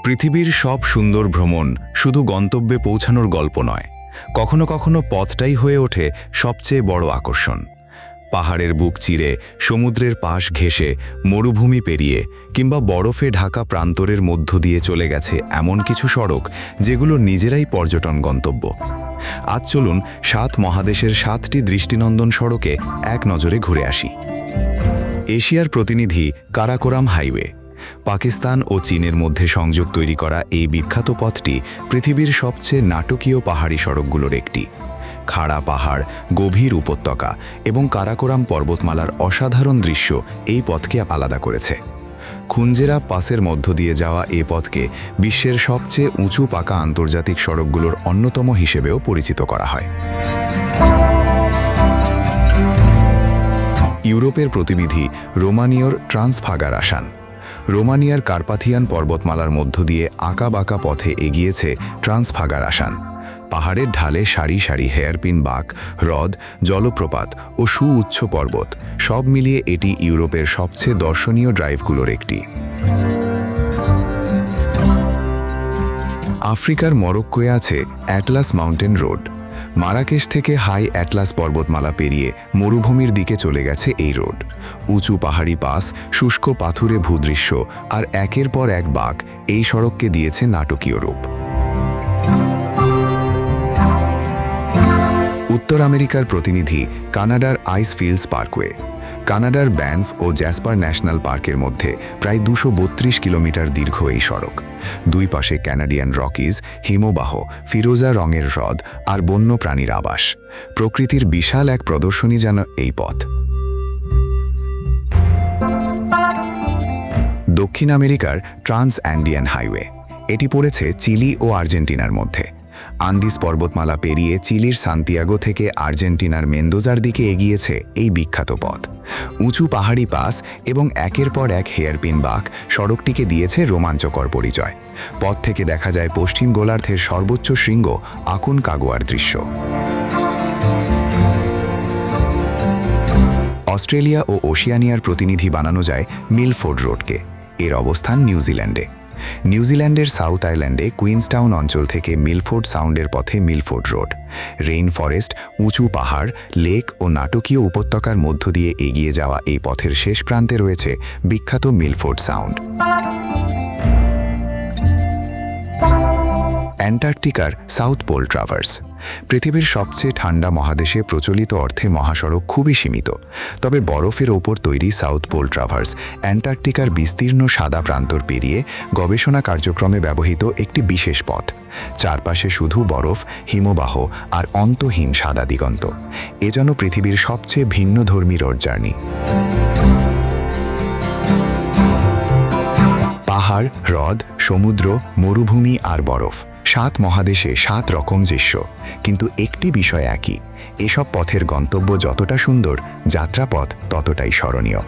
পৃথিবীর সব সুন্দর ভ্রমণ শুধু গন্তব্যে পৌঁছানোর গল্প নয়, কখনো কখনো পথটাই হয়ে ওঠে সবচেয়ে বড় আকর্ষণ। পাহাড়ের বুক চিরে, সমুদ্রের পাশ ঘেঁষে, মরুভূমি পেরিয়ে কিংবা বরফে ঢাকা প্রান্তরের মধ্য দিয়ে চলে গেছে এমন কিছু সড়ক যেগুলো নিজেরাই পর্যটন গন্তব্য। আজ চলুন ৭ মহাদেশের ৭টি দৃষ্টিনন্দন সড়কে এক নজরে ঘুরে আসি। এশিয়ার প্রতিনিধি কারাকোরাম হাইওয়ে। পাকিস্তান ও চীনের মধ্যে সংযোগ তৈরি করা এই বিখ্যাত পথটি পৃথিবীর সবচেয়ে নাটকীয় পাহাড়ি সড়কগুলোর একটি। খাড়া পাহাড়, গভীর উপত্যকা এবং কারাকোরাম পর্বতমালার অসাধারণ দৃশ্য এই পথকে আলাদা করেছে। খুঞ্জেরা পাসের মধ্য দিয়ে যাওয়া এ পথকে বিশ্বের সবচেয়ে উঁচু পাকা আন্তর্জাতিক সড়কগুলোর অন্যতম হিসেবেও পরিচিত করা হয়। ইউরোপের প্রতিনিধি রোমানিয়র ট্রান্সফাগার আসান। রোমানিয়ার কার্পাথিয়ান পর্বতমালার মধ্য দিয়ে আঁকা-বাঁকা পথে এগিয়েছে ট্রান্সফাগার আসান। পাহাড়ের ঢালে সারি সারি হেয়ারপিন বাঁক, হ্রদ, জলপ্রপাত ও সুউচ্চ পর্বত সব মিলিয়ে এটি ইউরোপের সবচেয়ে দর্শনীয় ড্রাইভগুলোর একটি। আফ্রিকার মরক্কোয়ে আছে অ্যাটলাস মাউন্টেন রোড। মারাকেশ থেকে হাই অ্যাটলাস পর্বতমালা পেরিয়ে মরুভূমির দিকে চলে গেছে এই রোড। উঁচু পাহাড়ি পাস, শুষ্ক পাথুরে ভূদৃশ্য আর একের পর এক বাঁক এই সড়ককে দিয়েছে নাটকীয় রূপ। উত্তর আমেরিকার প্রতিনিধি কানাডার আইসফিল্ডস পার্কওয়ে। কানাডার ব্যানফ ও জ্যাসপার ন্যাশনাল পার্কের মধ্যে প্রায় ২৩২ কিলোমিটার দীর্ঘ এই সড়ক। দুই পাশে ক্যানাডিয়ান রকিজ, হিমবাহ, ফিরোজা রঙের হ্রদ আর বন্য প্রাণীর আবাস। প্রকৃতির বিশাল এক প্রদর্শনী যেন এই পথ। দক্ষিণ আমেরিকার ট্রান্স অ্যান্ডিয়ান হাইওয়ে। এটি পড়েছে চিলি ও আর্জেন্টিনার মধ্যে। আন্দিস পর্বতমালা পেরিয়ে চিলির সান্তিয়াগো থেকে আর্জেন্টিনার মেন্দোজার দিকে এগিয়েছে এই বিখ্যাত পথ। উঁচু পাহাড়ি পাস এবং একের পর এক হেয়ারপিন বাঁক সড়কটিকে দিয়েছে রোমাঞ্চকর পরিচয়। পথ থেকে দেখা যায় পশ্চিম গোলার্ধের সর্বোচ্চ শৃঙ্গ আকুনকাগুয়ার দৃশ্য। অস্ট্রেলিয়া ও ওশিয়ানিয়ার প্রতিনিধি বানানো যায় মিলফোর্ড রোডকে। এর অবস্থান নিউজিল্যান্ডে। নিউজিল্যান্ডের সাউথ আইল্যান্ডে কুইন্সটাউন অঞ্চল থেকে মিলফোর্ড সাউন্ডের পথে মিলফোর্ড রোড। রেইন ফরেস্ট, উঁচু পাহাড়, লেক ও নাটকীয় উপত্যকার মধ্য দিয়ে এগিয়ে যাওয়া এই পথের শেষ প্রান্তে রয়েছে বিখ্যাত মিলফোর্ড সাউন্ড। অ্যান্টার্কটিকার সাউথ পোল ট্রাভার্স। পৃথিবীর সবচেয়ে ঠান্ডা মহাদেশে প্রচলিত অর্থে মহাসড়ক খুবই সীমিত, তবে বরফের ওপর তৈরি সাউথ পোল ট্রাভার্স অ্যান্টার্কটিকার বিস্তীর্ণ সাদা প্রান্তর পেরিয়ে গবেষণা কার্যক্রমে ব্যবহৃত একটি বিশেষ পথ। চারপাশে শুধু বরফ, হিমবাহ আর অন্তহীন সাদা দিগন্ত। এ যেন পৃথিবীর সবচেয়ে ভিন্নধর্মী রোড জার্নি। পাহাড়, হ্রদ, সমুদ্র, মরুভূমি আর বরফ, ৭ মহাদেশে ৭ রকম দৃশ্য, কিন্তু একটি বিষয় একই: এসব পথের গন্তব্য যতটা সুন্দর, যাত্রাপথ ততটাই স্মরণীয়।